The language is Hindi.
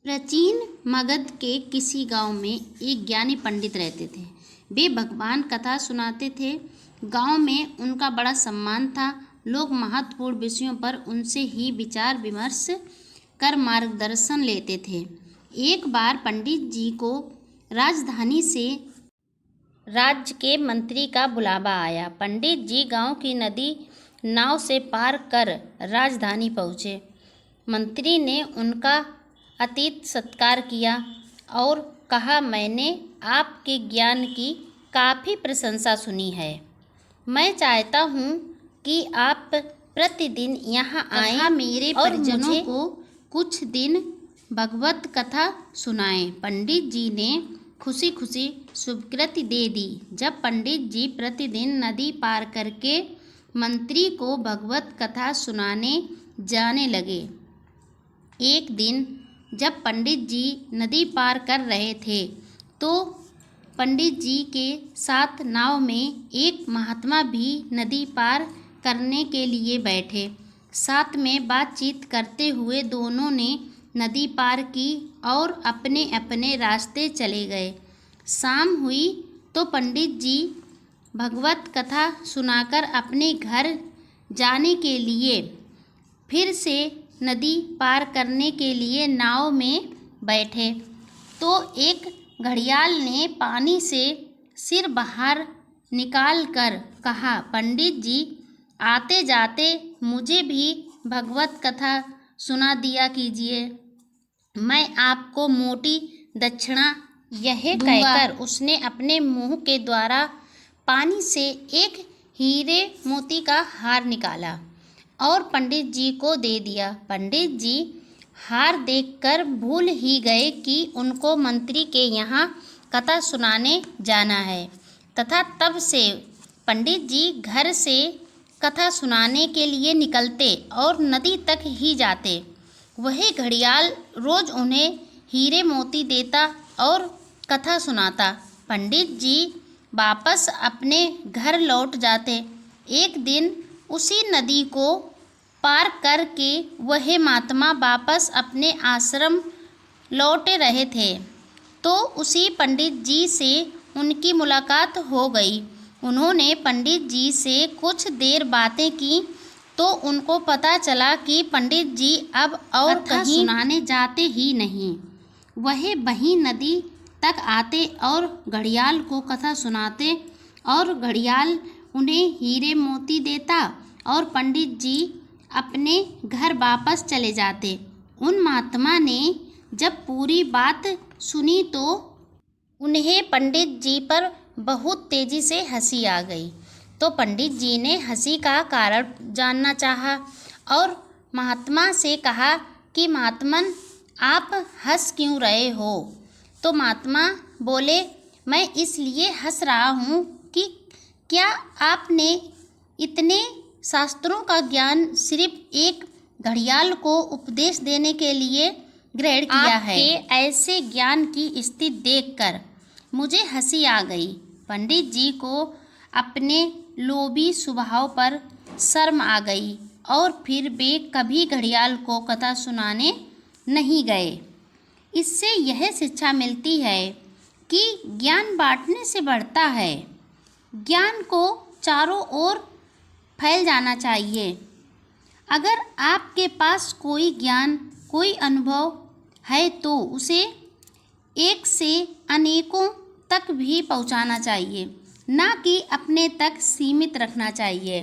प्राचीन मगध के किसी गांव में एक ज्ञानी पंडित रहते थे। वे भगवान कथा सुनाते थे। गांव में उनका बड़ा सम्मान था। लोग महत्वपूर्ण विषयों पर उनसे ही विचार विमर्श कर मार्गदर्शन लेते थे। एक बार पंडित जी को राजधानी से राज्य के मंत्री का बुलावा आया। पंडित जी गांव की नदी नाव से पार कर राजधानी पहुँचे। मंत्री ने उनका अतिथि सत्कार किया और कहा, मैंने आपके ज्ञान की काफ़ी प्रशंसा सुनी है। मैं चाहता हूँ कि आप प्रतिदिन यहाँ आएं मेरे परिजनों को कुछ दिन भगवत कथा सुनाएं। पंडित जी ने खुशी खुशी स्वीकृति दे दी। जब पंडित जी प्रतिदिन नदी पार करके मंत्री को भगवत कथा सुनाने जाने लगे। एक दिन जब पंडित जी नदी पार कर रहे थे तो पंडित जी के साथ नाव में एक महात्मा भी नदी पार करने के लिए बैठे। साथ में बातचीत करते हुए दोनों ने नदी पार की और अपने अपने रास्ते चले गए। शाम हुई तो पंडित जी भगवत कथा सुनाकर अपने घर जाने के लिए फिर से नदी पार करने के लिए नाव में बैठे तो एक घड़ियाल ने पानी से सिर बाहर निकाल कर कहा, पंडित जी आते जाते मुझे भी भगवत कथा सुना दिया कीजिए, मैं आपको मोटी दक्षिणा यह कहकर उसने अपने मुंह के द्वारा पानी से एक हीरे मोती का हार निकाला और पंडित जी को दे दिया। पंडित जी हार देखकर भूल ही गए कि उनको मंत्री के यहाँ कथा सुनाने जाना है तथा तब से पंडित जी घर से कथा सुनाने के लिए निकलते और नदी तक ही जाते। वही घड़ियाल रोज़ उन्हें हीरे मोती देता और कथा सुनाता। पंडित जी वापस अपने घर लौट जाते। एक दिन उसी नदी को पार करके वह महात्मा वापस अपने आश्रम लौट रहे थे तो उसी पंडित जी से उनकी मुलाकात हो गई। उन्होंने पंडित जी से कुछ देर बातें की तो उनको पता चला कि पंडित जी अब और कहीं सुनाने जाते ही नहीं, वह वहीं नदी तक आते और घड़ियाल को कथा सुनाते और घड़ियाल उन्हें हीरे मोती देता और पंडित जी अपने घर वापस चले जाते। उन महात्मा ने जब पूरी बात सुनी तो उन्हें पंडित जी पर बहुत तेजी से हंसी आ गई। तो पंडित जी ने हंसी का कारण जानना चाहा और महात्मा से कहा कि महात्मन आप हंस क्यों रहे हो? तो महात्मा बोले, मैं इसलिए हंस रहा हूँ कि क्या आपने इतने शास्त्रों का ज्ञान सिर्फ एक घड़ियाल को उपदेश देने के लिए ग्रहण किया है? आपके ऐसे ज्ञान की स्थिति देखकर मुझे हंसी आ गई। पंडित जी को अपने लोभी स्वभाव पर शर्म आ गई और फिर वे कभी घड़ियाल को कथा सुनाने नहीं गए। इससे यह शिक्षा मिलती है कि ज्ञान बांटने से बढ़ता है। ज्ञान को चारों ओर फैल जाना चाहिए। अगर आपके पास कोई ज्ञान, कोई अनुभव है तो उसे एक से अनेकों तक भी पहुंचाना चाहिए, ना कि अपने तक सीमित रखना चाहिए।